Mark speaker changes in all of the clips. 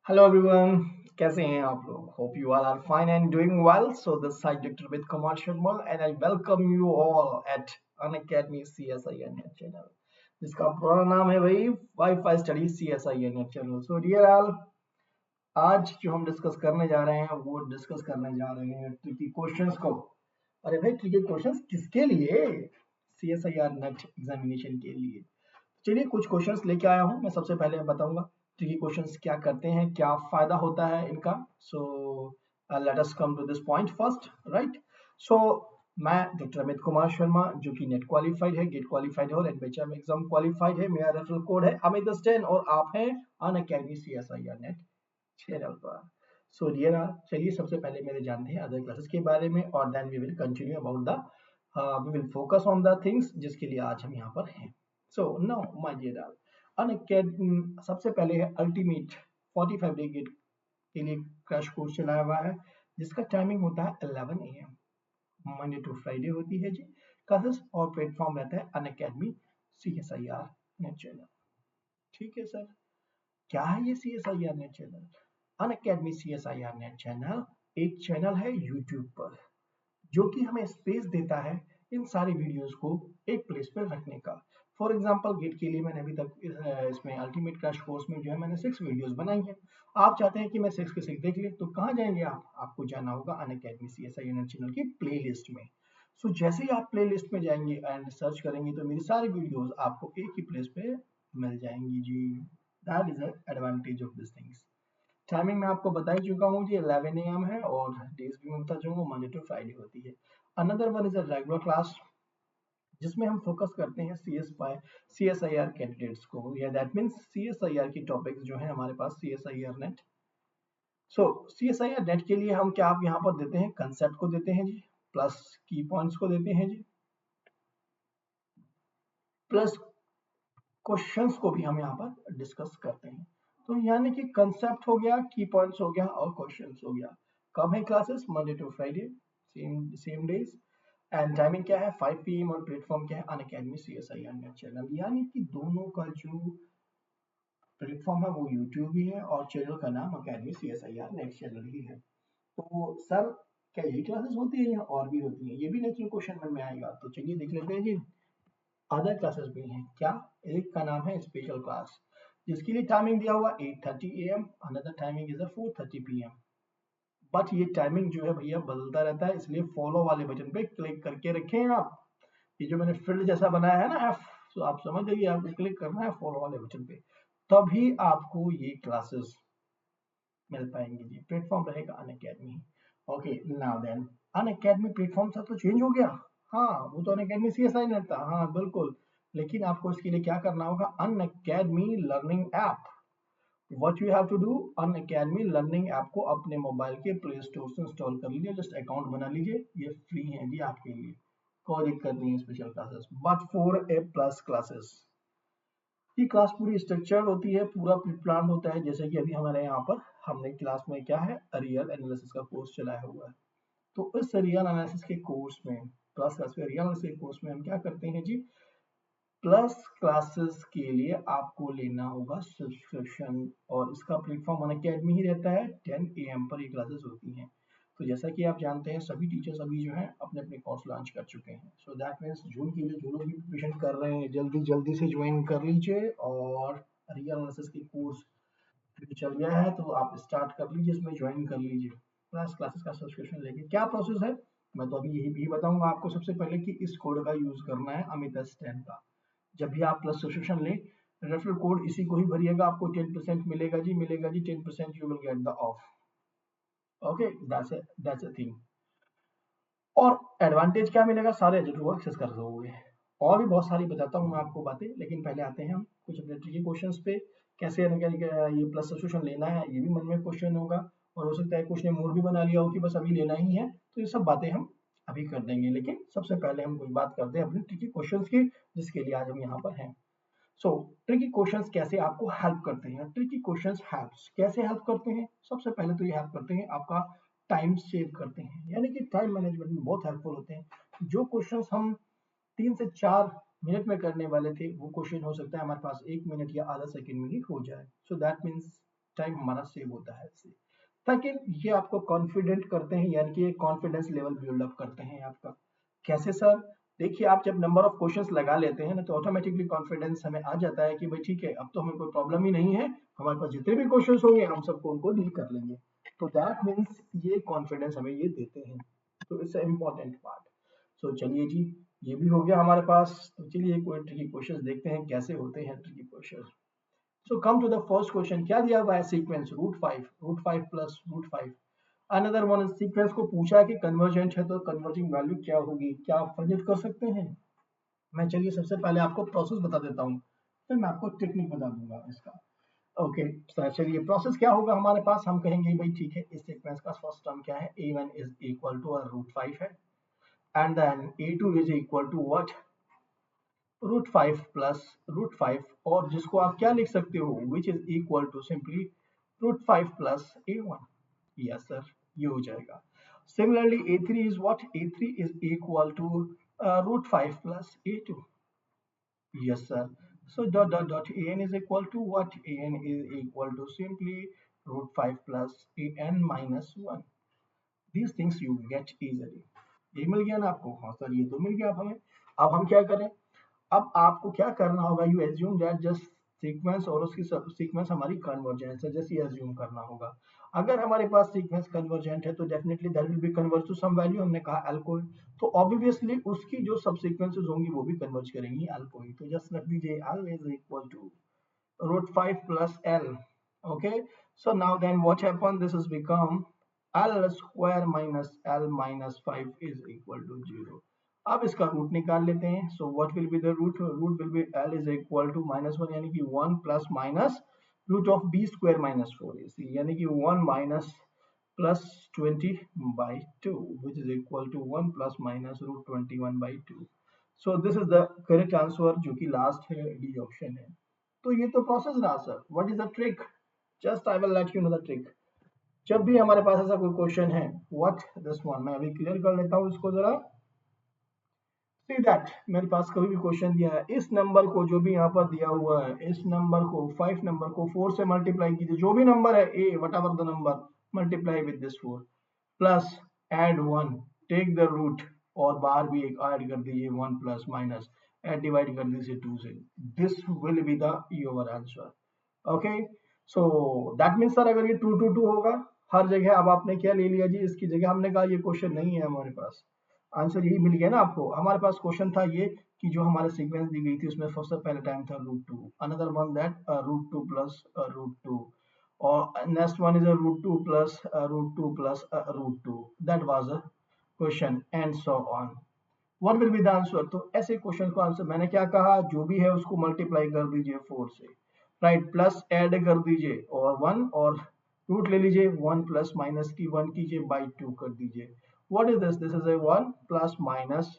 Speaker 1: Hello everyone. कैसे हैं आप लोग? Hope you all are fine and doing well. So this side doctor with Kumar Sharma and I welcome you all at Unacademy CSIR NET channel, जिसका पूरा नाम है भाई WiFi study CSIR NET channel. So dear all, आज जो हम discuss करने जा रहे हैं वो डिस्कस करने जा रहे हैं ट्रिकी क्वेश्चंस को। अरे भाई, ट्रिकी क्वेश्चंस किसके लिए? CSIR नेट एग्जामिनेशन के लिए। चलिए कुछ क्वेश्चंस लेके आया हूँ। मैं सबसे पहले बताऊंगा ट्रिकी क्वेश्चंस क्या करते हैं, क्या फायदा होता है इनका। So let us come to this point first, right. So मैं डॉक्टर अमित कुमार शर्मा, जो कि नेट क्वालिफाइड है, गेट क्वालिफाइड है और एडवेंचर एग्जाम क्वालिफाइड है। मेरा रेफरल कोड है अमित 10 और आप हैं Unacademy CSIR NET channel पर। सो डियर, चलिए सबसे पहले मेरे जानते हैं अदर क्लासेस के बारे में और then we will continue about the we will focus on the things जिसके लिए आज हम यहाँ पर हैं। So now my dear, Unacademy सबसे पहले है अल्टीमेट 45 डे गेट के लिए क्रैश कोर्स चलाया हुआ है, जिसका टाइमिंग होता है 11 AM, मंडे टू फ्राइडे होती है जी क्लासेस। और प्लेटफॉर्म रहता है अनअकैडमी CSIR नेट चैनल। ठीक है सर, क्या है ये CSIR NET channel? Unacademy CSIR NET channel एक चैनल है यूट्यूब पर, जो कि हमें स्पेस देता है इन सारी वीडियोस को एक प्लेस पर रखने का। फॉर एग्जांपल गेट के लिए मैंने अभी तक इसमें अल्टीमेट क्रैश कोर्स में जो है मैंने 6 वीडियोस बनाई हैं। आप चाहते हैं कि मैं 6 के 6 देख ले, तो कहाँ जाएंगे आप? आपको जाना होगा अनअकैडमी CSIR चैनल की प्लेलिस्ट में। सो जैसे ही आप प्लेलिस्ट में जाएंगे एंड सर्च करेंगे तो मेरी सारी वीडियोस आपको एक ही प्लेस पे मिल जाएंगी जी। That is the advantage of this things. Timing मैं आपको बता ही चुका हूँ जी, 11 AM है और डेज भी मैं बता चुका हूँ, मंडे टू फ्राइडे होती है। Another one is a regular class, जिसमें हम फोकस करते हैं CSIR कैंडिडेट्स को, या दैट मीन्स CSIR की टॉपिक्स जो है हमारे पास CSIR नेट। सो CSIR नेट के लिए हम क्या आप यहाँ पर देते हैं, कंसेप्ट को देते हैं जी, प्लस की पॉइंट्स को देते हैं जी, प्लस क्वेश्चंस को भी हम यहाँ पर डिस्कस करते हैं। तो यानी कि कंसेप्ट हो गया, की पॉइंट्स हो गया और क्वेश्चंस हो गया। कब है classes? Monday to Friday, same days. And timing क्या है? 5 PM और प्लेटफॉर्म क्या है? Unacademy CSIR NET channel. यानी कि दोनों का जो प्लेटफॉर्म है वो यूट्यूब ही है और चैनल का नाम अकेडमी CSIR नेट चैनल ही है। तो सर, क्या यही क्लासेस होती है या और भी होती है? ये भी नेचुरल क्वेश्चन में आएगा। तो चलिए देख लेते हैं जी। अदर क्लासेस भी हैं क्या? एक का नाम है स्पेशल क्लास, जिसके लिए टाइमिंग दिया हुआ 8:30 AM, another timing is 4:30 PM। But ये टाइमिंग जो है भैया बदलता रहता है, इसलिए फॉलो वाले बटन पे क्लिक करके रखें आप। ये जो मैंने फील्ड जैसा बनाया है ना F, तो आप समझ जाइए, आपको क्लिक करना है फॉलो वाले बटन पे, तभी आपको ये क्लासेस मिल पाएंगे जी। प्लेटफॉर्म रहेगा Unacademy. Okay, now then Unacademy platform सा तो चेंज हो गया। हाँ, वो तो अनअकैडमी CSI नेट था, हाँ बिल्कुल। लेकिन आपको इसके लिए क्या करना होगा? Unacademy learning app. What you have to do, Unacademy learning app को अपने मोबाइल के प्ले स्टोर से इंस्टॉल कर लीजिए। जस्ट अकाउंट बना लीजिए, ये फ्री है जी आपके लिए। कोई दिक्कत नहीं है special classes, but for a plus classes ये क्लास पूरी स्ट्रक्चर्ड होती है, पूरा प्लान होता है। जैसे कि अभी हमारे यहाँ पर हमने क्लास में क्या है, रियल एनालिसिस का कोर्स चलाया हुआ है। तो इस रियल एनालिसिस के कोर्स में, प्लस क्लास के रियल एनालिसिस के कोर्स में हम क्या करते हैं जी, प्लस क्लासेस के लिए आपको लेना होगा सब्सक्रिप्शन। और इसका प्लेटफॉर्म अनअकैडमी ही रहता है। 10 AM पर ये क्लासेस होती हैं। तो जैसा कि आप जानते हैं, सभी टीचर्स अभी जो है अपने अपने कोर्स लॉन्च कर चुके हैं। सो दैट मीन्स जून के लिए जो लोग भी प्रिपरेशन कर रहे हैं, जल्दी जल्दी से ज्वाइन कर लीजिए। और रियल एनालिसिस की कोर्स अभी चल गया है तो आप स्टार्ट कर लीजिए, इसमें ज्वाइन कर लीजिए। प्लस क्लासेस का सब्सक्रिप्शन लेके क्या प्रोसेस है, मैं तो अभी यही भी बताऊंगा आपको। सबसे पहले कि इस कोड का यूज करना है, अमित 10 का। जब भी आप प्लस सब्सक्रिप्शन लें, रेफरल कोड इसी को ही भरिएगा, आपको 10% मिलेगा जी, मिलेगा जी 10%, you will get the of. Okay, that's a thing. और एडवांटेज क्या मिलेगा? सारे एजेंट को एक्सेस कर दोगे। और भी बहुत सारी बताता हूँ मैं आपको बातें, लेकिन पहले आते हैं हम कुछ अपने ट्रिकी क्वेश्चंस पे। कैसे ये प्लस सब्सक्रिप्शन लेना है, ये भी मन में क्वेश्चन होगा। और हो सकता है कुछ ने मूड भी बना लिया हो कि बस अभी लेना ही है। तो ये सब बातें हम अभी कर देंगे, लेकिन सबसे पहले हम कोई बात करते हैं अपने ट्रिकी क्वेश्चंस की, जिसके लिए आज हम यहाँ पर हैं। सो ट्रिकी क्वेश्चंस कैसे आपको हेल्प करते हैं? ट्रिकी क्वेश्चंस हेल्प्स कैसे हेल्प करते हैं? सबसे पहले तो ये हेल्प करते हैं, आपका टाइम सेव करते हैं, यानी कि टाइम मैनेजमेंट में बहुत हेल्पफुल होते हैं। जो क्वेश्चंस हम 3 से 4 मिनट में करने वाले थे, वो क्वेश्चन हो सकता है हमारे पास 1 मिनट या आधा सेकंड में ही हो जाए। सो दैट मीन्स टाइम हमारा सेव होता है इससे, ताकि ये आपको कॉन्फिडेंट करते हैं, यानी कि कॉन्फिडेंस लेवल बिल्डअप करते हैं आपका। कैसे सर? देखिए, आप जब नंबर ऑफ क्वेश्चंस लगा लेते हैं ना, तो ऑटोमेटिकली कॉन्फिडेंस हमें आ जाता है कि भाई ठीक है, अब तो हमें कोई प्रॉब्लम ही नहीं है, हमारे पास जितने भी क्वेश्चंस होंगे हम सबको उनको डील कर लेंगे। तो दैट मीन्स ये कॉन्फिडेंस हमें ये देते हैं, तो इट्स इम्पॉर्टेंट पार्ट। सो चलिए जी, ये भी हो गया हमारे पास। तो चलिए कोई ट्रिकी क्वेश्चन देखते हैं कैसे होते हैं tricky question. So come to the first question, क्या दिया हुआ है? Sequence root five plus root 5। Another one sequence को पूछा है कि कन्वर्जेंट है, तो कन्वर्जिंग वैल्यू क्या होगी, क्या आप फाइंड कर सकते हैं? मैं चलिए सबसे पहले आपको प्रोसेस बता देता हूँ, फिर मैं आपको टेक्निक बता दूंगा इसका। ओके सर, चलिए प्रोसेस क्या होगा हमारे पास, हम कहेंगे भाई ठीक है, इस सीक्वेंस का फर्स्ट टर्म क्या है, a1 is equal to root 5 है, and then a2 is equal to what, root 5 plus root 5, और जिसको आप क्या लिख सकते हो, which is equal to simply root 5 plus a1। Yes sir, ये हो जाएगा। Similarly a3 is what, a3 is equal to root 5 plus a2। Yes sir, so dot an is equal to what, an is equal to simply root 5 plus an minus 1। These things you get easily। ये मिल गया ना आपको? हाँ sir, ये तो मिल गया। अब हमें, अब हम क्या करें? अब आपको क्या करना होगा, you assume that just sequence और उसकी सीक्वेंस हमारी कन्वर्जेंट है, जैसे एज्यूम करना होगा। अगर हमारे पास सीक्वेंस कन्वर्जेंट है तो definitely that will be converge to some value, हमने कहा एल्कोहल, तो ऑब्वियसली उसकी जो सब सीक्वेंसेस होंगी वो भी कन्वर्ज करेंगी एल्कोहल। तो जस्ट रख दीजिए L is equal to root 5 plus L। Okay, so now then what happened, this has become L square minus L minus 5 is equal to 0। अब इसका रूट निकाल लेते हैं। So what will be the root, root will be L is equal to -1, यानी कि 1 plus minus root of b square minus 4ac, यानी कि 1 minus plus 20/2 which is equal to 1 plus minus root 21/2। So this is the correct answer, जो कि last है, D option है। तो ये तो प्रोसेस रहा sir. What is the trick? Just I will let you know the trick. जब भी हमारे पास ऐसा कोई क्वेश्चन है, व्हाट दिस वन, मैं अभी क्लियर कर लेता हूँ इसको जरा। सी दैट मेरे पास कभी भी क्वेश्चन दिया है, इस नंबर को, जो भी यहाँ पर दिया हुआ है, इस नंबर को, 5 नंबर को 4 से मल्टीप्लाई कीजिए, जो भी नंबर है a whatever the number, multiply with this 4 plus add 1, take the root, और बाहर भी एक ऐड कर दीजिए 1 प्लस माइनस, एड डिवाइड कर दीजिए 2 से। This will be the your answer. Okay, so that means sir अगर ये 2 होगा हर जगह, अब आपने क्या ले लिया जी, इसकी जगह हमने कहा ये क्वेश्चन नहीं है हमारे पास, आंसर यही मिल गया ना आपको। हमारे पास क्वेश्चन था ये कि जो हमारे सीक्वेंस दी गई थी उसमें सबसे पहले टाइम था root 2, another one that root 2 plus root 2, और next one is root 2 plus root 2 plus root 2, that was a question and so on. What will be the answer? तो ऐसे क्वेश्चन को आंसर मैंने क्या कहा, जो भी है उसको मल्टीप्लाई कर दीजिए 4 से, राइट, प्लस ऐड कर दीजिए और 1, और रूट ले लीजिए 1 प्लस माइनस की 1 कीजिए बाई 2 कर दीजिए। What is this? This is A 1 plus minus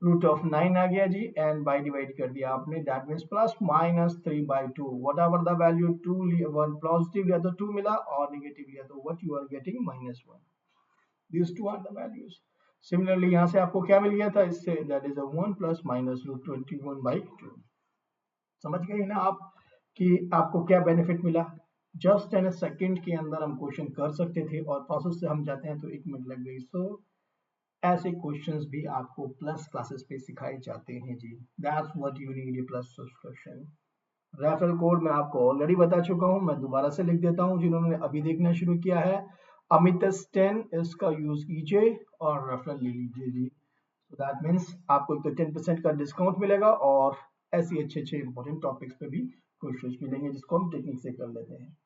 Speaker 1: root of 9 आ गया जी, एंड बाई डिवाइड कर दिया आपने, that means plus minus 3/2, whatever the value 2 1 positive लिया तो 2 मिला, और नेगेटिव लिया तो what you are getting -1। These two are the values। Similarly यहाँ से आपको क्या मिल गया था इससे, that is a 1 plus minus root 21/2। समझ गए ना आप कि आपको क्या बेनिफिट मिला? जस्ट एन सेकेंड के अंदर हम क्वेश्चन कर सकते थे, और प्रोसेस से हम जाते हैं तो 1 मिनट लग गई। सो ऐसे क्वेश्चंस भी आपको प्लस क्लासेस पे सिखाए जाते हैं जी। That's what you need A plus subscription. Referral code मैं आपको ऑलरेडी बता चुका हूं, मैं दोबारा से लिख देता हूं, जिन्होंने अभी देखना शुरू किया है, अमित10 इसका यूज कीजिए और रेफरल ले लीजिए जी। तो दैट मीन्स आपको एक तो 10% का डिस्काउंट मिलेगा, और ऐसी अच्छे अच्छे इंपॉर्टेंट टॉपिक्स पे भी क्वेश्चंस मिलेंगे, जिसको हम टेक्निक से कर लेते हैं।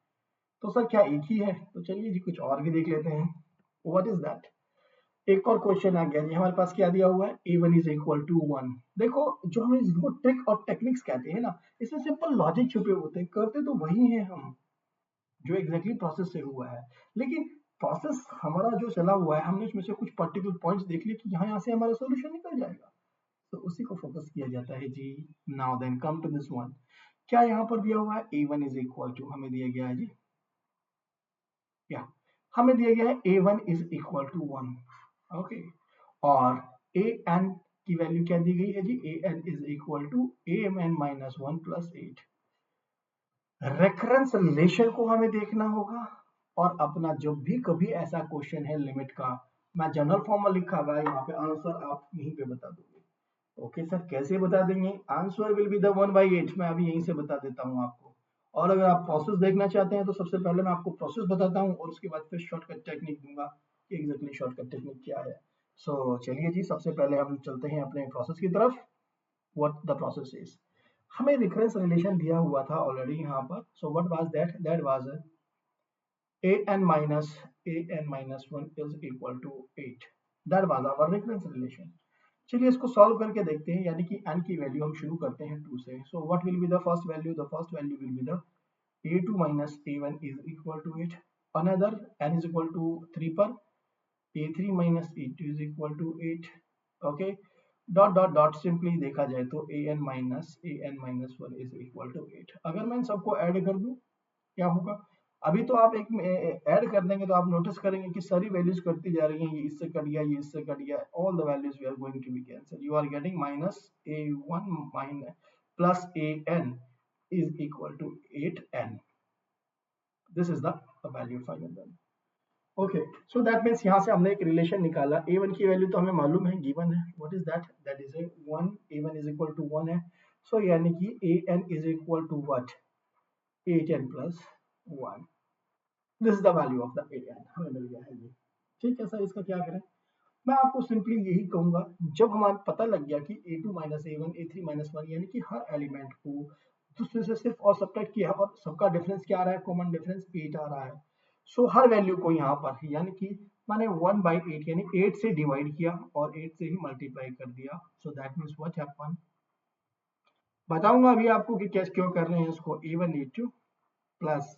Speaker 1: तो सर क्या एक ही है? तो चलिए जी कुछ और भी देख लेते हैं। What is that? एक और क्वेश्चन आ गया जी हमारे पास, क्या दिया हुआ है, a1 इज इक्वल टू 1। देखो, जो हम इसको ट्रिक और टेक्निक्स कहते हैं ना, इसमें सिंपल लॉजिक छुपे होते हैं, करते तो वही है हम, जो एग्जैक्टली प्रोसेस से हुआ है। लेकिन प्रोसेस हमारा जो चला हुआ है, हमने उसमें से कुछ पर्टिकुलर पॉइंट्स देख लिए कि यहाँ से हमारा सोल्यूशन निकल जाएगा, तो उसी को फोकस किया जाता है जी। Now then come to this one. क्या यहाँ पर दिया हुआ है, a1 इज इक्वल टू, हमें दिया गया है जी, या हमें दिया गया है a1 is equal to 1। Okay, और an की वैल्यू क्या दी गई है जी, an is equal to amn -1 + 8। Reference relation को हमें देखना होगा और अपना जब भी कभी ऐसा क्वेश्चन है लिमिट का, मैं जनरल फॉर्म में लिखा हुआ है यहाँ पे, आंसर आप यहीं पे बता दोगे। ओके सर, कैसे बता देंगे? आंसर विल बी द 1/8, मैं अभी यहीं से बता देता हूँ आपको। और अगर आप प्रोसेस देखना चाहते हैं तो सबसे पहले मैं आपको प्रोसेस बताता हूँ और उसके बाद फिर शॉर्टकट टेक्निक दूंगा कि एग्जैक्टली शॉर्टकट टेक्निक क्या है। सो चलिए जी, सबसे पहले हम चलते हैं अपने प्रोसेस की तरफ। व्हाट द प्रोसेस इज, हमें रिफरेंस रिलेशन दिया हुआ था ऑलरेडी यहाँ पर। So what was that was an minus 1 is equal to 8, that was our reference relation. चलिए इसको सॉल्व करके देखते हैं, यानी कि n की वैल्यू हम शुरू करते हैं 2 से। सो what will be the first value? The first value will be the a2 minus a1 is equal to 8। another n is equal to 3 पर a3 minus a2 is equal to 8। Okay, dot dot dot, simply देखा जाए तो an minus 1 is equal to 8। अगर मैं इन सबको add कर दूं क्या होगा? अभी तो आप एक ऐड कर देंगे तो आप नोटिस करेंगे कि सारी वैल्यूज कटती जा रही हैं, ये इससे कट गया, ये इससे कट गया, all the values we are going to be cancel. You are getting minus a1 minus plus an is equal to 8n। This is the value final. Okay, so that means यहाँ से हमने एक relation निकाला। a1 की value तो हमें मालूम है, गिवन है। What is that? That is A 1, a1 is equal to 1 है। सो यानी कि an is equal to what? 8n plus 1। This is the value of the an, हमें मिल गया है ये। ठीक है सर, इसका क्या करें? मैं आपको सिंपली यही कहूंगा, जब हमें पता लग गया कि a2 minus a1 a3 minus 1, यानी कि हर एलिमेंट को दूसरे से सिर्फ और सब्ट्रैक्ट किया और सबका डिफरेंस क्या आ रहा है? कॉमन डिफरेंस 8 आ रहा है। सो हर वैल्यू को यहाँ पर, यानी कि मैंने 1/8 यानी 8 से डिवाइड किया और 8 से ही मल्टीप्लाई कर दिया। सो दैट मीन्स व्हाट हैपन, बताऊंगा अभी आपको कि कैसे क्यों कर रहे हैं इसको। a1 a2 plus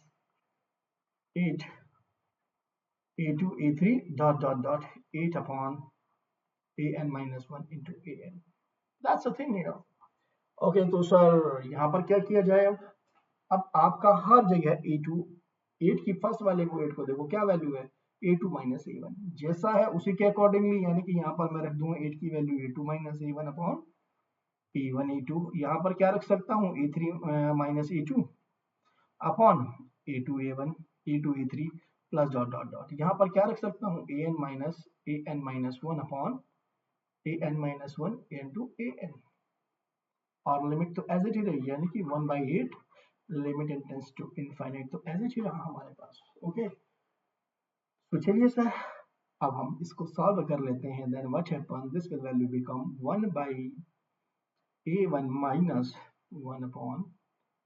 Speaker 1: 8 a2 a3 dot dot dot 8 upon an minus 1 into an। That's the thing here। Okay, तो सर यहाँ पर क्या किया जाए? अब आपका हर जगह a2, 8 की फर्स्ट वाले को 8 को देखो क्या वैल्यू है? a2 माइनस a1 जैसा है उसी के अकॉर्डिंगली, यानी कि यहाँ पर मैं रख दूंगा 8 की value a2 minus a1 upon a1 a2। यहाँ पर क्या रख सकता हूँ? a3 minus a2 upon a2 a1 a2 a3 plus dot dot dot, यहाँ पर क्या रख सकता हूँ? an minus 1 upon an minus 1 into an। और लिमिट तो एज इट ही रही, यानी कि 1/8 लिमिट टेंड्स टू इनफाइनाइट, तो एज इट ही रहा हमारे पास। ओके, तो चलिए सर अब हम इसको सॉल्व कर लेते हैं। Then what happen, this will value become 1/a1 minus 1 upon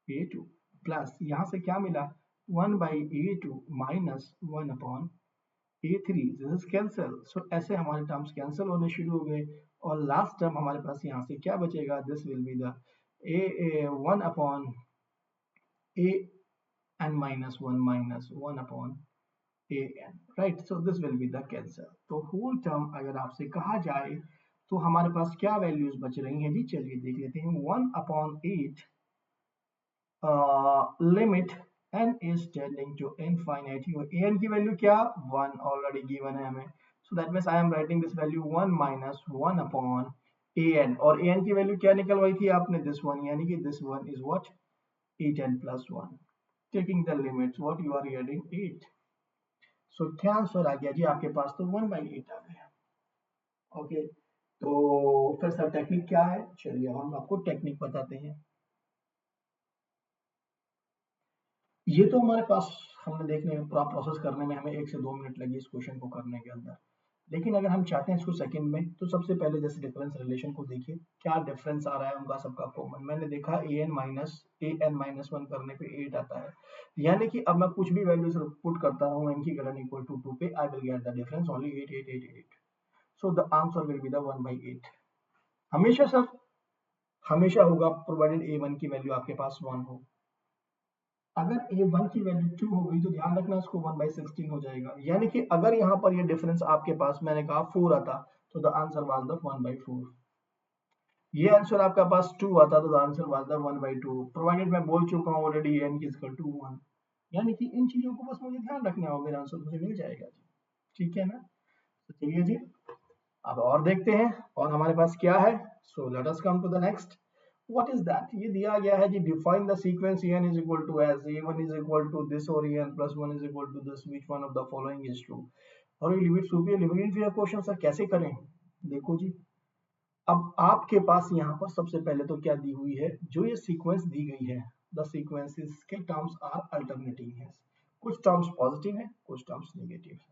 Speaker 1: a2 plus यहाँ से क्या मिला? 1/a2 minus 1 upon a3। This is cancel. So ऐसे हमारे टर्म्स कैंसिल होने शुरू हो गए और लास्ट टर्म हमारे पास यहाँ से क्या बचेगा? This will be the a1 upon an minus 1 minus 1 upon an, right? So this will be the cancel। तो होल टर्म अगर आपसे कहा जाए तो हमारे पास क्या वैल्यूज बच रही हैं जी? चलिए देख लेते हैं। 1/8 limit n is tending to infinity, an की वैल्यू क्या? 1 ऑलरेडी गिवन है हमें। सो that means I am writing this value 1 minus 1 upon an, और an की वैल्यू क्या निकलवाई थी आपने? दिस वन, यानी कि this one is what? 8n plus 1। Taking the limits, what you are getting? 8। सो क्या आंसर आ गया जी आपके पास? तो 1/8 आ गया। ओके, तो फिर सर टेक्निक क्या है? चलिए हम आपको टेक्निक बताते हैं। ये तो हमारे पास हमने देखने में, पूरा प्रोसेस करने में हमें 1 से 2 मिनट लगे इस क्वेश्चन को करने के अंदर। लेकिन अगर हम चाहते हैं इसको सेकंड में, तो सबसे पहले जैसे डिफरेंस रिलेशन को देखिए, क्या डिफरेंस आ रहा है उनका सबका कॉमन। मैंने देखा an-1 करने पे 8 आता है, यानी कि अब मैं कुछ भी वैल्यूज पुट करता हूँ n की ग्रेटर इक्वल टू 2 पे, I will get the difference only 8 8 8 8। So the answer will be the 1/8। हमेशा सर, हमेशा होगा प्रोवाइडेड a1 की वैल्यू आपके पास 1 हो। अगर a1 की वैल्यू 2 हो गई तो ध्यान रखना उसको 1/16 हो जाएगा, यानी कि अगर यहाँ पर ये डिफरेंस आपके पास मैंने कहा 4 आता तो द आंसर वाज द 1/4। ये आंसर आपका पास 2 आता तो the answer was the 1/2, provided मैं बोल चुका हूँ ऑलरेडी n की इक्वल टू 1। यानी कि इन चीजों को बस मुझे ध्यान रखना होगा, मेरा आंसर मुझे मिल जाएगा जी। ठीक है ना? तो चलिए जी अब और देखते हैं और हमारे पास क्या है। So let us come to the next. What is that? ये दिया गया है जी, define the sequence N is equal to S, A one is equal to this और N plus 1 is equal to this, which one of the following is true. और ये limit superior limit inferior question sir कैसे करें? देखो जी, अब आपके पास यहाँ पर सबसे पहले तो क्या दी हुई है, जो ये सीक्वेंस दी गई है, द सीक्वेंसेस के टर्म्स आर अल्टरनेटिंग है, कुछ टर्म्स पॉजिटिव है, कुछ टर्म्स नेगेटिव है।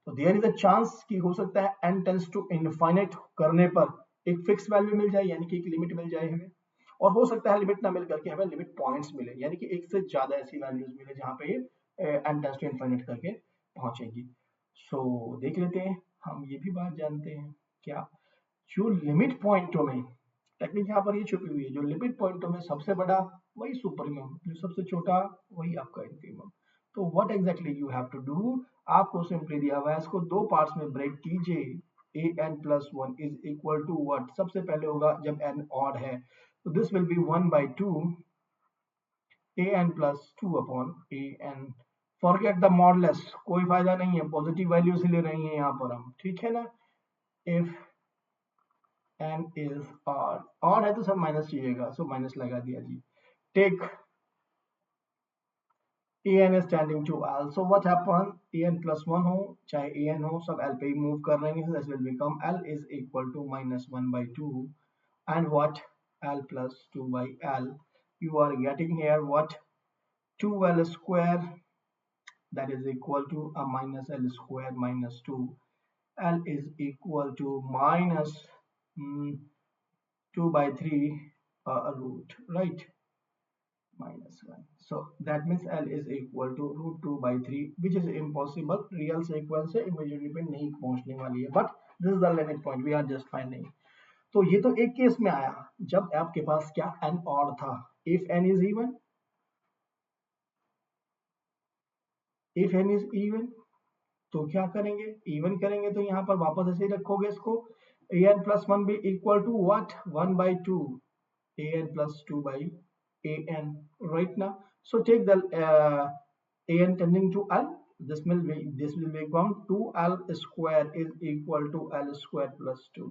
Speaker 1: तो देयर इज अ चांस कि हो सकता है n टेंड्स टू इनफाइनाइट करने पर एक फिक्स वैल्यू मिल जाए, यानी कि एक लिमिट मिल जाए हमें, और हो सकता है लिमिट ना मिल करके हमें लिमिट पॉइंट्स मिले, यानी कि एक से ज्यादा ऐसी वैल्यूज मिले जहां पे n टेंड्स टू इनफाइनाइट करके पहुंचेगी। सो देख लेते हैं, हम ये भी बात जानते हैं क्या, जो लिमिट पॉइंटों में टेक्निक यहाँ पर ये छुपी हुई है, जो लिमिट पॉइंटों में सबसे बड़ा वही सुपरमियम, जो सबसे छोटा वही आपका इन्फीमम। तो what exactly you have to do, आपको सिंपली दिया हुआ है, इसको दो पार्ट्स में ब्रेक कीजिए। A N plus one is equal to what, सबसे पहले होगा जब एन ऑड है तो this will be 1/2 A N plus 2 upon A N. Forget the modulus, कोई फायदा नहीं है, पॉजिटिव वैल्यूज ले रहे हैं यहाँ पर हम, ठीक है ना। If N is odd, odd है तो सब माइनस चाहिएगा, सो माइनस लगा दिया जी। Take an is tending to l, so what happen, an plus 1 हो चाहे an हो, सब l पे ही मूव कर रहे हैं, so this will become l is equal to minus 1/2 and what, l plus 2 by l, you are getting here what, 2l square, that is equal to a minus l square minus 2, l is equal to minus 2 by 3 root, right, minus 1. So that means L is equal to root 2 by 3, which is impossible. Real sequence से imaginary पे नहीं पहुंचने वाली है, but this is the limit point we are just finding. तो ये तो एक केस में आया जब आपके पास क्या n odd था, if n is even, if n is even तो क्या करेंगे, इवन करेंगे तो यहाँ पर वापस ऐसे ही रखोगे इसको, an plus 1 be equal to what, 1/2 an plus 2 by an, right now. So take the an tending to l, this will become 2l square is equal to l square plus 2.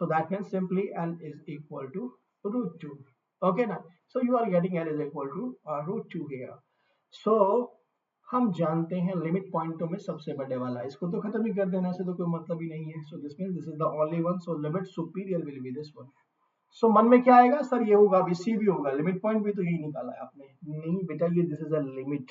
Speaker 1: So that means simply l is equal to root 2. Okay now, so you are getting l is equal to root 2 here. So हम जानते हैं limit पॉइंटों में सबसे बड़े वाला, इसको तो खत्म ही कर देना, ऐसे तो कोई मतलब ही नहीं है। So this means this is the only one, so limit superior will be this one. So मन में क्या आएगा सर, ये होगा, अभी सी भी होगा, लिमिट पॉइंट भी तो यही निकाला है आपने, नहीं बेटा ये दिस इज अ लिमिट,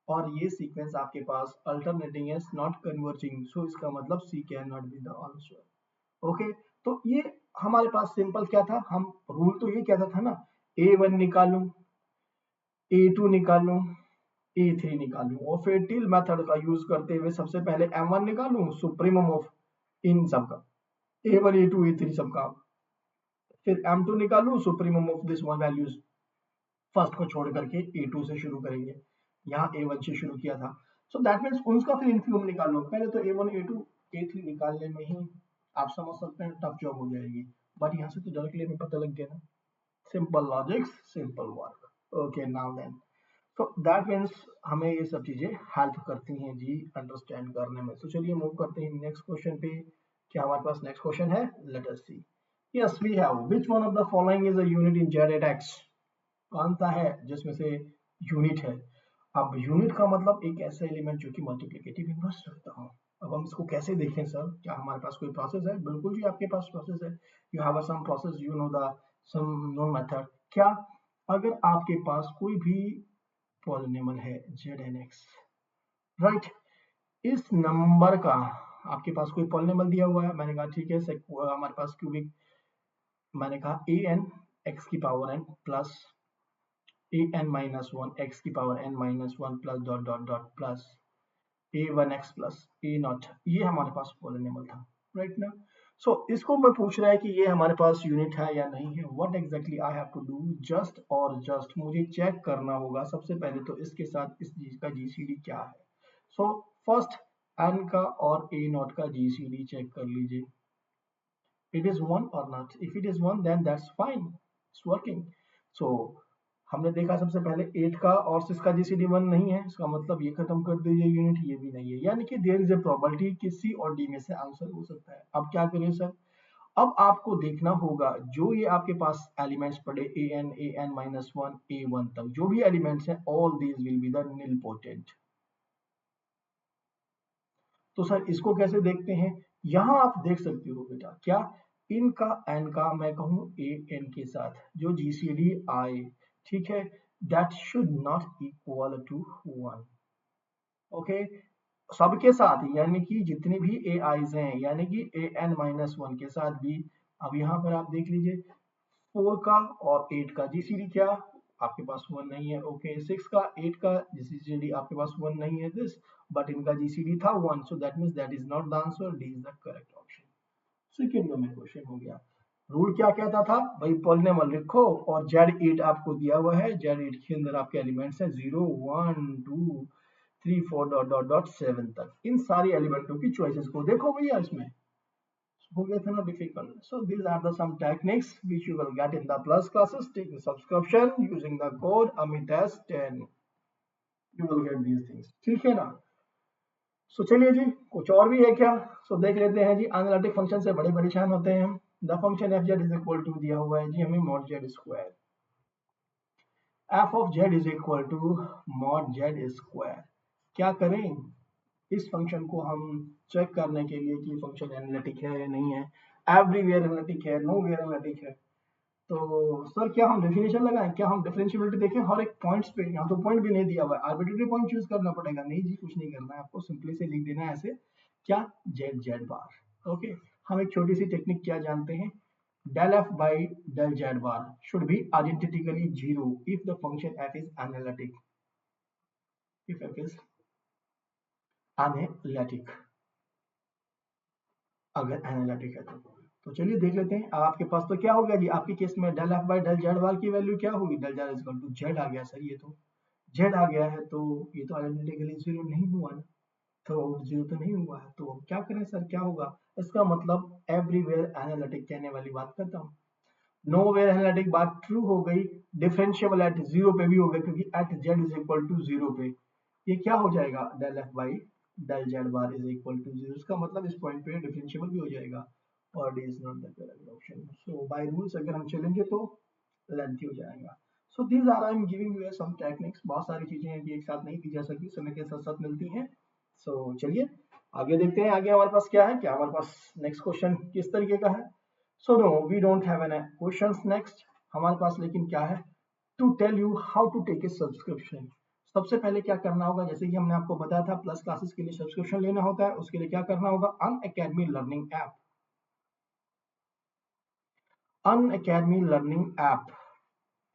Speaker 1: और ये सीक्वेंस आपके पास अल्टरनेटिंग है, नॉट कन्वर्जिंग, सो इसका मतलब C can not be the answer. Okay, तो ये हमारे पास सिंपल क्या था, हम रूल तो ये कहता था ना, A1 निकालूं, A2 निकालूं, A3 निकालूं, और फिर टिल मेथड का यूज करते हुए सबसे पहले M1 निकालूं, सुप्रीमम ऑफ इन सबका, A1 A2 A3 सबका, फिर M2 निकालूं, supremum of this one values, first को छोड़ करके A2 से शुरू करेंगे, यहाँ A1 से शुरू किया था, सो दैट मीन्स उनका फिर इन्फीमम निकालो, पहले तो A1 A2 A3 निकालने में ही आप समझ सकते हैं टफ जॉब हो जाएगी, बट यहाँ से तो डायरेक्टली हमें पता लग गया ना, simple logics simple work. Okay now then, तो दैट मीन्स हमें ये सब चीजें हेल्प करती हैं जी अंडरस्टैंड करने में। तो चलिए मूव करते हैं नेक्स्ट क्वेश्चन पे, क्या हमारे पास नेक्स्ट क्वेश्चन है, let us see. Yes we have, which one of the following is a unit in Z at X, कौन सा है जिसमें से यूनिट है। अब यूनिट का मतलब एक ऐसा एलिमेंट जो कि मल्टीप्लिकेटिव इनवर्स रखता हो। अब हम इसको कैसे देखें सर, क्या हमारे पास कोई प्रोसेस है? बिल्कुल जी आपके पास प्रोसेस है, you have some process, you know the some known method. क्या, अगर आपके पास कोई भी पॉलिनोमियल है Zn(x), राइट, इस नंबर का आपके पास कोई पॉलिनोमियल दिया हुआ है, मैंने कहा ठीक है हमारे पास क्यूबिक, मैंने कहा an x की power n plus an minus 1 x की power n minus 1 plus dot dot dot plus a1x plus a not, ये हमारे पास पॉलिनोमियल था, राइट ना। सो इसको मैं पूछ रहा है कि ये हमारे पास यूनिट है या नहीं है। What exactly I have to do, just और जस्ट मुझे चेक करना होगा सबसे पहले तो इसके साथ इस चीज का जीसीडी क्या है। सो फर्स्ट n का और a नॉट का जीसीडी चेक कर लीजिए, it is 1 or not, if it is 1 then that's fine, it's working। so हमने देखा सबसे पहले 8 का और 6 का जीसीडी 1 नहीं है, इसका मतलब ये खत्म कर दीजिए यूनिट, ये भी नहीं है, यानी कि देयर इज अ प्रोबेबिलिटी कि सी और डी में से आंसर हो सकता है। अब क्या करें सर, अब आपको देखना होगा जो ये आपके पास एलिमेंट्स पड़े an माइनस वन a1 तक जो भी एलिमेंट्स हैं all these will be the nilpotent. तो सर इसको कैसे देखते हैं? यहां आप देख सकते हो बेटा क्या इनका एन का मैं कहूं ए एन के साथ जो जीसीडी आए, ठीक है, that should not equal to 1। ओके, सबके साथ यानी कि जितने भी ए आईज हैं यानी कि ए एन माइनस वन के साथ भी। अब यहाँ पर आप देख लीजिए 4 का और 8 का जीसीडी क्या आपके पास 1 नहीं है। ओके, 6 का 8 का जीसीडी आपके पास 1 नहीं है दिस, बट इनका जीसीडी था 1, so that means that is not the answer, D is the correct option. Second में क्वेश्चन हो गया। रूल क्या कहता था भाई, पॉलिनोमियल लिखो और Z8 आपको दिया हुआ है, Z8 के अंदर आपके एलिमेंट्स हैं 0 1 2 3 4 डॉट डॉट डॉट 7 तक। इन सारी एलिमेंटों की चॉइसेस को देखो भैया, इसमें हो गया था ना difficult. So these are the some techniques which you will get in the plus classes. Take the subscription using the code AMITS10, you will get these things, ठीक है ना। सो चलिए जी, कुछ और भी है क्या? सो देख लेते हैं जी। एनालिटिक फंक्शन से बड़े परेशान होते हैं हम। The function F Z is equal to दिया हुआ है जी हमें mod Z square. F of Z is equal to mod Z square. क्या करें इस फंक्शन को हम चेक करने के लिए कि फंक्शन एनालिटिक है या नहीं है। एवरीवेयर एनालिटिक है, नो वेयर एनालिटिक है। तो सर क्या हम डेफिनेशन लगाएं, क्या हम डिफरेंशिएबिलिटी देखें हर एक पॉइंट्स पे? यहाँ तो पॉइंट भी नहीं दिया हुआ है, आर्बिट्रेरी पॉइंट चूज करना पड़ेगा। नहीं जी, कुछ नहीं करना है आपको, सिंपली से लिख देना है ऐसे क्या जेड जेड बार। ओके, हम एक छोटी सी टेक्निक क्या जानते हैं, del f by del z bar should be identically 0 if the function f is analytic, if f is analytic, अगर एनालिटिक है तो चलिए देख लेते हैं। अब आपके पास तो क्या हो गया जी, आपके केस में del f by del z बार की वैल्यू क्या होगी, del z equal to z आ गया सर। ये तो z आ गया है तो ये तो आइडेंटिकली जीरो नहीं हुआ ना, तो जीरो तो नहीं हुआ है। तो क्या करें सर, क्या होगा? इसका मतलब एवरीवेयर एनालिटिक कहने वाली बात करता हूँ। नो वेयर एनालिटिक बात ट्रू हो गई, डिफरेंशिएबल एट जीरो पे भी हो गया क्योंकि at z is equal to zero पे ये क्या हो जाएगा, del f by del z bar is equal to zero. इसका मतलब इस पॉइंट पे डिफरेंशिएबल भी हो जाएगा और D is not the correct option. So by rules अगर हम चलेंगे तो लेंथी हो जाएगा। So these are I am giving you some techniques. बहुत सारी चीजें हैं कि एक साथ नहीं दी जा सकती, समय के साथ साथ मिलती हैं। सो चलिए आगे देखते हैं, आगे हमारे पास क्या है, क्या हमारे पास नेक्स्ट क्वेश्चन किस तरीके का है। So no we don't have an questions next हमारे पास, लेकिन क्या है, to tell you how to take a subscription. सबसे पहले क्या करना होगा, जैसे कि हमने आपको बताया था प्लस क्लासेस के लिए सब्सक्रिप्शन लेना होता है, उसके लिए क्या करना होगा, Unacademy learning app, Unacademy learning app.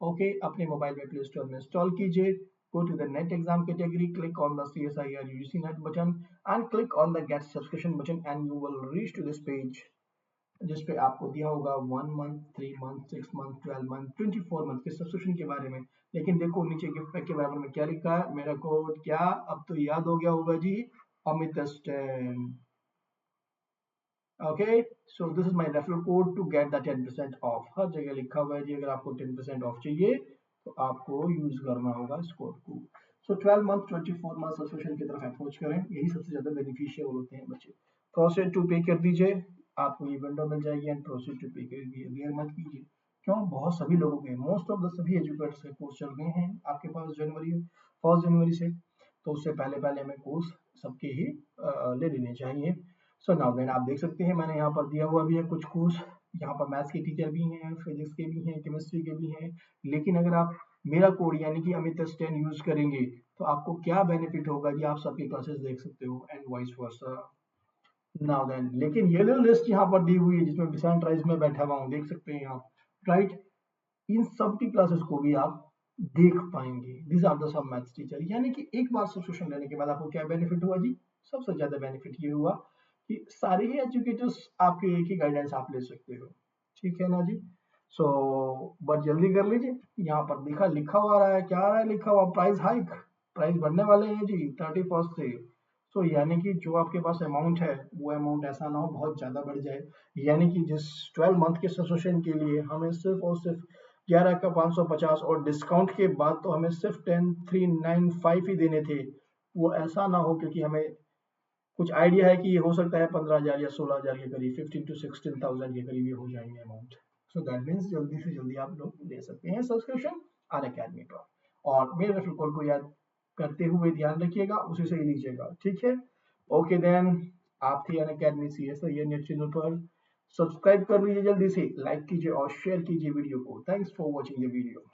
Speaker 1: Okay, अपने मोबाइल में प्ले स्टोर में इंस्टॉल कीजिए। Go to the NET exam category, click on the CSIR UGC NET button and click on the get subscription button and you will reach to this page जिस पे आपको दिया होगा 1 month 3 month 6 month 12 month 24 month के subscription के बारे में। लेकिन देखो नीचे गिफ्ट पैक के बराबर में क्या लिखा है, मेरा कोड क्या अब तो याद हो गया होगा जी, AMITS10। Okay, so this is my referral code to get the 10% off. हर जगह लिखा हुआ है जी, अगर आपको 10% ऑफ चाहिए तो आपको यूज करना होगा इस कोड को। सो 12 मंथ 24 मंथ सब्सक्रिप्शन की तरफ अप्रोच करें, यही सबसे ज्यादा बेनिफिशियल होते हैं बच्चे। प्रोसीड टू पे कर दीजिए, आपको ये विंडो मिल जाएगी एंड प्रोसीड टू पे कर दीजिए, देर मत कीजिए। क्यों, बहुत सभी लोगों के मोस्ट ऑफ द सभी एजुकेटर्स के कोर्स चल गए हैं आपके पास जनवरी 1 जनवरी से, तो उससे पहले पहले हमें कोर्स सबके ही ले लेने चाहिए। सो नाउ देन आप देख सकते हैं मैंने यहाँ पर दिया हुआ भी है कुछ कोर्स, यहाँ पर मैथ्स के टीचर भी हैं, फिजिक्स के भी हैं, केमिस्ट्री के भी हैं। लेकिन अगर आप मेरा कोड यानी कि AMITS10 यूज करेंगे तो आपको क्या बेनिफिट होगा जी, आप सबकी क्लासेस देख सकते हो and vice versa. Now then, लेकिन ये लो लिस्ट यहाँ पर दी हुई है जिसमें बिसेंट राइज में बैठा हुआ हूँ, देख सकते हैं आप, राइट। इन सब की क्लासेस को भी आप देख पाएंगे। दिस आर द सब मैथ्स टीचर, यानी कि एक बार सब्सक्रिप्शन लेने के बाद आपको क्या बेनिफिट हुआ जी, सबसे ज्यादा बेनिफिट ये हुआ कि सारे ही एजुकेटर्स आपके एक ही गाइडेंस आप ले सकते हो, ठीक है ना जी। सो बट जल्दी कर लीजिए, यहाँ पर लिखा हुआ रहा है, क्या आ रहा है लिखा हुआ, प्राइस हाइक, प्राइस बढ़ने वाले हैं जी 31 से। सो यानी कि जो आपके पास अमाउंट है वो अमाउंट ऐसा ना हो बहुत ज्यादा बढ़ जाए, यानी कि जिस 12 मंथ के सब्सक्रिप्शन के लिए हमें सिर्फ और सिर्फ 11 का 550 और डिस्काउंट के बाद तो हमें सिर्फ 10395 ही देने थे, वो ऐसा ना हो क्योंकि हमें कुछ आइडिया है कि ये हो सकता है 15,000 या 16,000 के करीब, 15 to 16,000 के करीब ये हो जाएंगे अमाउंट। सो दैट मीन्स जल्दी से जल्दी आप लोग ले सकते हैं सब्सक्रिप्शन अनअकैडमी पर, और मेरे रेफरल कोड को याद करते हुए ध्यान रखिएगा, उसी से ही लीजिएगा, ठीक है। ओके देन, आप थी अनअकैडमी CSIR नेट चैनल पर, सब्सक्राइब कर लीजिए जल्दी से, लाइक कीजिए और शेयर कीजिए वीडियो को। Thanks for watching the video.